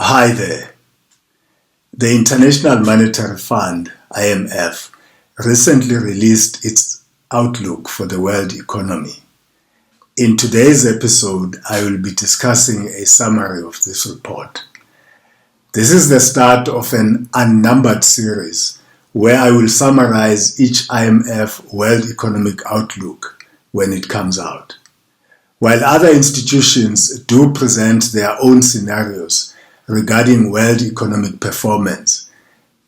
Hi there. The International Monetary Fund, IMF, recently released its outlook for the world economy. In today's episode, I will be discussing a summary of this report. This is the start of an unnumbered series where I will summarize each IMF World Economic Outlook when it comes out. While other institutions do present their own scenarios regarding world economic performance,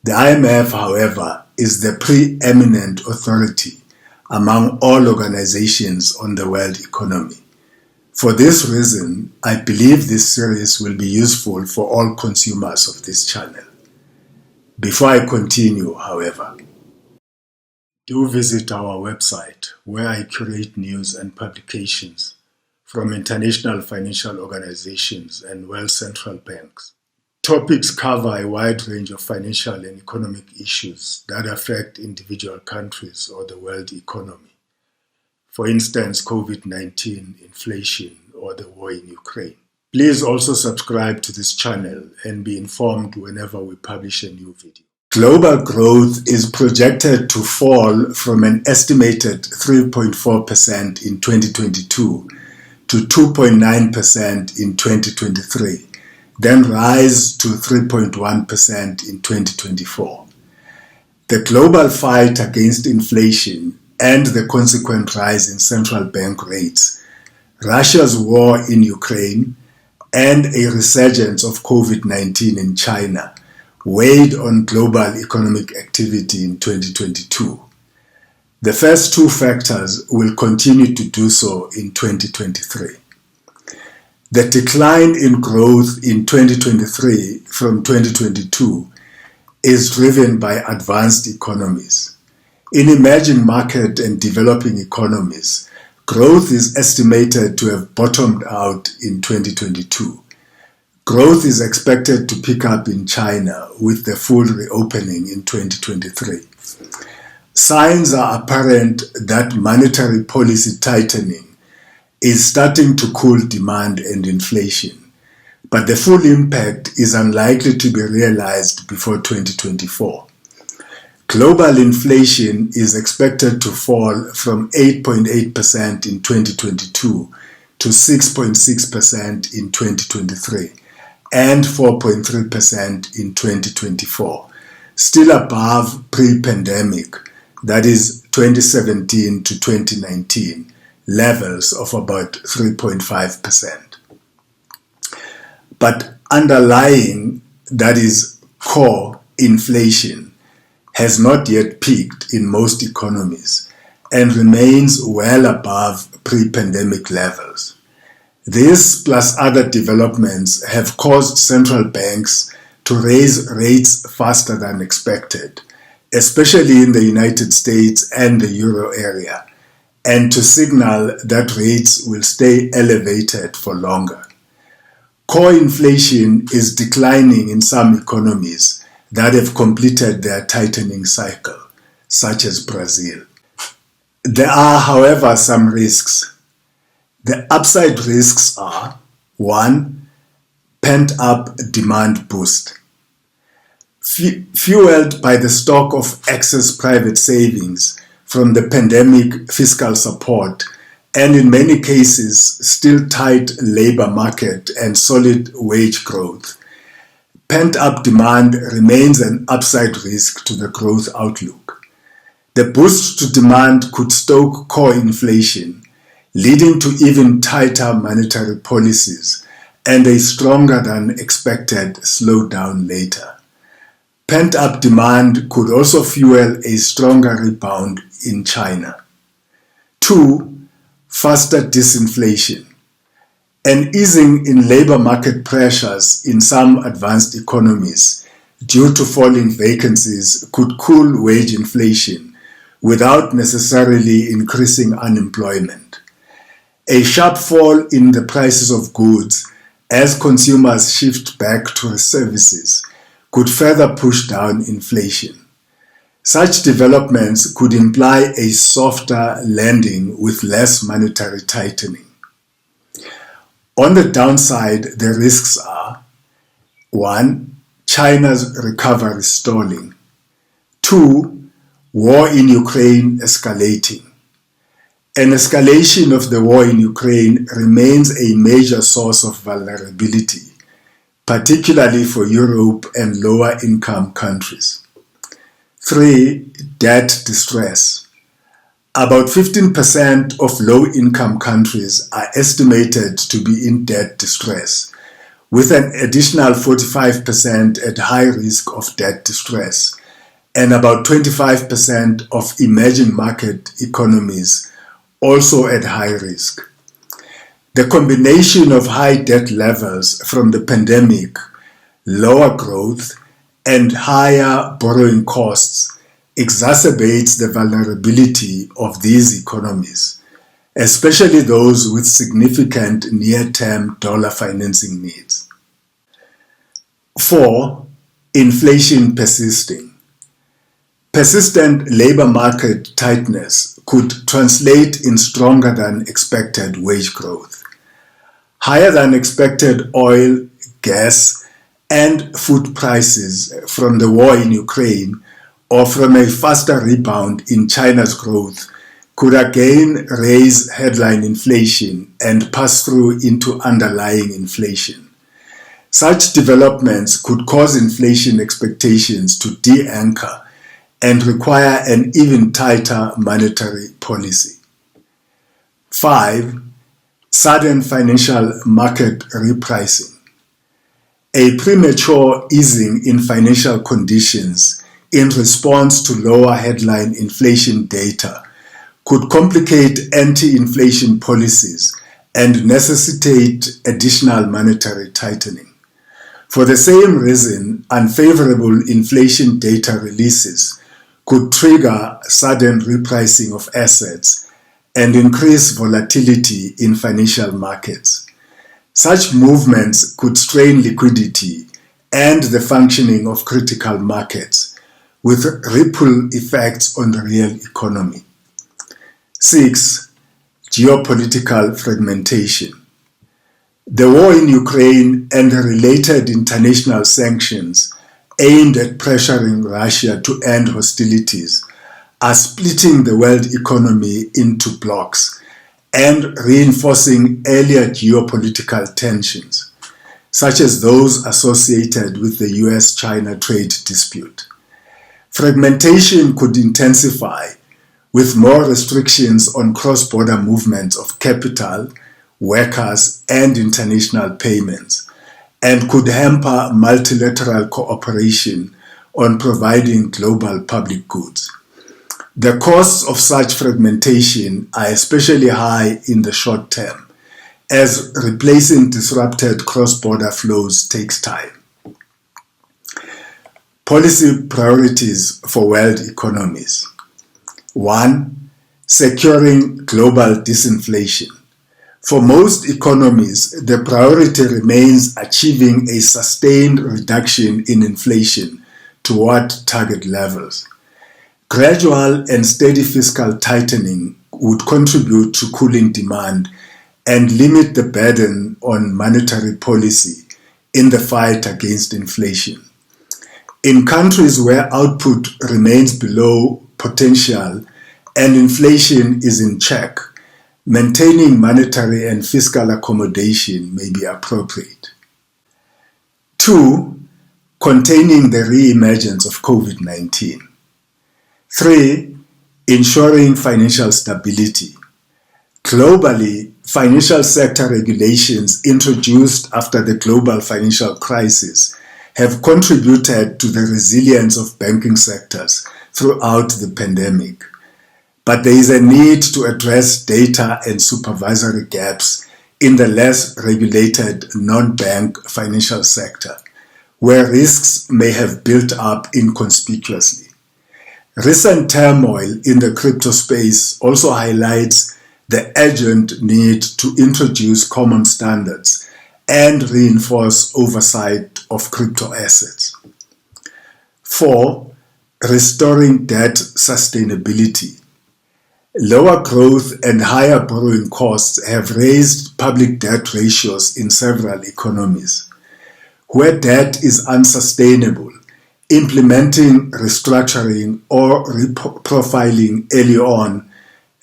the IMF, however, is the preeminent authority among all organizations on the world economy. For this reason, I believe this series will be useful for all consumers of this channel. Before I continue, however, do visit our website where I curate news and publications from international financial organizations and world central banks. Topics cover a wide range of financial and economic issues that affect individual countries or the world economy. For instance, COVID-19, inflation, or the war in Ukraine. Please also subscribe to this channel and be informed whenever we publish a new video. Global growth is projected to fall from an estimated 3.4% in 2022 to 2.9% in 2023, then rise to 3.1% in 2024. The global fight against inflation and the consequent rise in central bank rates, Russia's war in Ukraine, and a resurgence of COVID-19 in China weighed on global economic activity in 2022. The first two factors will continue to do so in 2023. The decline in growth in 2023 from 2022 is driven by advanced economies. In emerging market and developing economies, growth is estimated to have bottomed out in 2022. Growth is expected to pick up in China with the full reopening in 2023. Signs are apparent that monetary policy tightening is starting to cool demand and inflation, but the full impact is unlikely to be realized before 2024. Global inflation is expected to fall from 8.8% in 2022 to 6.6% in 2023 and 4.3% in 2024, still above pre-pandemic, that is 2017 to 2019, levels of about 3.5%. But underlying, that is core inflation, has not yet peaked in most economies and remains well above pre-pandemic levels. This plus other developments have caused central banks to raise rates faster than expected, especially in the United States and the euro area, and to signal that rates will stay elevated for longer. Core inflation is declining in some economies that have completed their tightening cycle, such as Brazil. There are, however, some risks. The upside risks are: 1. Pent-up demand boost. Fueled by the stock of excess private savings from the pandemic fiscal support and in many cases still tight labor market and solid wage growth, pent-up demand remains an upside risk to the growth outlook. The boost to demand could stoke core inflation, leading to even tighter monetary policies and a stronger than expected slowdown later. Pent-up demand could also fuel a stronger rebound in China. 2. Faster disinflation. An easing in labor market pressures in some advanced economies due to falling vacancies could cool wage inflation without necessarily increasing unemployment. A sharp fall in the prices of goods as consumers shift back to services could further push down inflation. Such developments could imply a softer landing with less monetary tightening. On the downside, the risks are 1. China's recovery stalling. 2. War in Ukraine escalating. An escalation of the war in Ukraine remains a major source of vulnerability, particularly for Europe and lower-income countries. 3. Debt distress. About 15% of low-income countries are estimated to be in debt distress, with an additional 45% at high risk of debt distress, and about 25% of emerging market economies also at high risk. The combination of high debt levels from the pandemic, lower growth, and higher borrowing costs exacerbates the vulnerability of these economies, especially those with significant near-term dollar financing needs. 4. Inflation persisting. Persistent labor market tightness could translate in stronger than expected wage growth. Higher than expected oil, gas, and food prices from the war in Ukraine or from a faster rebound in China's growth could again raise headline inflation and pass through into underlying inflation. Such developments could cause inflation expectations to de-anchor and require an even tighter monetary policy. 5. Sudden financial market repricing. A premature easing in financial conditions in response to lower headline inflation data could complicate anti-inflation policies and necessitate additional monetary tightening. For the same reason, unfavorable inflation data releases could trigger sudden repricing of assets and increase volatility in financial markets. Such movements could strain liquidity and the functioning of critical markets, with ripple effects on the real economy. 6. Geopolitical fragmentation. The war in Ukraine and the related international sanctions aimed at pressuring Russia to end hostilities are splitting the world economy into blocks and reinforcing earlier geopolitical tensions, such as those associated with the US-China trade dispute. Fragmentation could intensify with more restrictions on cross-border movements of capital, workers, and international payments, and could hamper multilateral cooperation on providing global public goods. The costs of such fragmentation are especially high in the short term, as replacing disrupted cross-border flows takes time. Policy priorities for world economies. 1. Securing global disinflation. For most economies, the priority remains achieving a sustained reduction in inflation toward target levels. Gradual and steady fiscal tightening would contribute to cooling demand and limit the burden on monetary policy in the fight against inflation. In countries where output remains below potential and inflation is in check, maintaining monetary and fiscal accommodation may be appropriate. 2. Containing the re-emergence of COVID-19. 3. Ensuring financial stability. Globally, financial sector regulations introduced after the global financial crisis have contributed to the resilience of banking sectors throughout the pandemic. But there is a need to address data and supervisory gaps in the less regulated non-bank financial sector, where risks may have built up inconspicuously. Recent turmoil in the crypto space also highlights the urgent need to introduce common standards and reinforce oversight of crypto assets. 4. Restoring debt sustainability. Lower growth and higher borrowing costs have raised public debt ratios in several economies. Where debt is unsustainable, implementing restructuring or reprofiling early on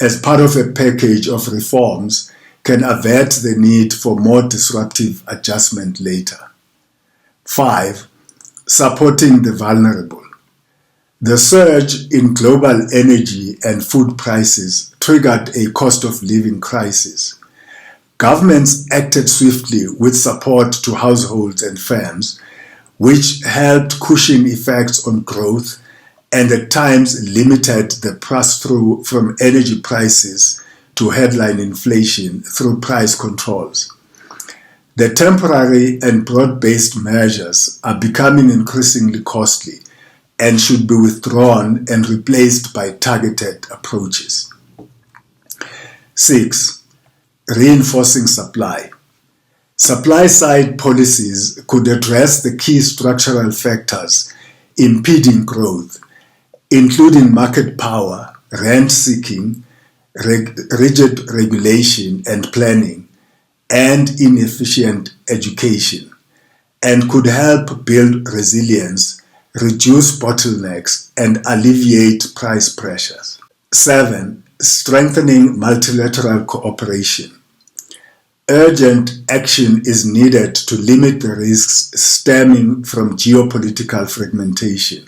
as part of a package of reforms can avert the need for more disruptive adjustment later. 5. Supporting the vulnerable. The surge in global energy and food prices triggered a cost of living crisis. Governments acted swiftly with support to households and firms, which helped cushion effects on growth and at times limited the pass-through from energy prices to headline inflation through price controls. The temporary and broad-based measures are becoming increasingly costly and should be withdrawn and replaced by targeted approaches. 6. Reinforcing supply. Supply-side policies could address the key structural factors impeding growth, including market power, rent-seeking, rigid regulation and planning, and inefficient education, and could help build resilience, reduce bottlenecks, and alleviate price pressures. 7. Strengthening multilateral cooperation. Urgent action is needed to limit the risks stemming from geopolitical fragmentation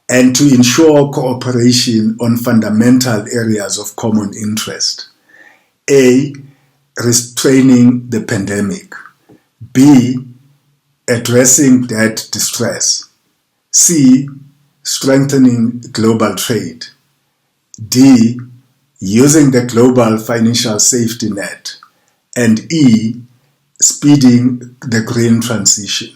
and to ensure cooperation on fundamental areas of common interest. A. Restraining the pandemic. B. Addressing debt distress. C. Strengthening global trade. D. Using the global financial safety net. And E. Speeding the green transition.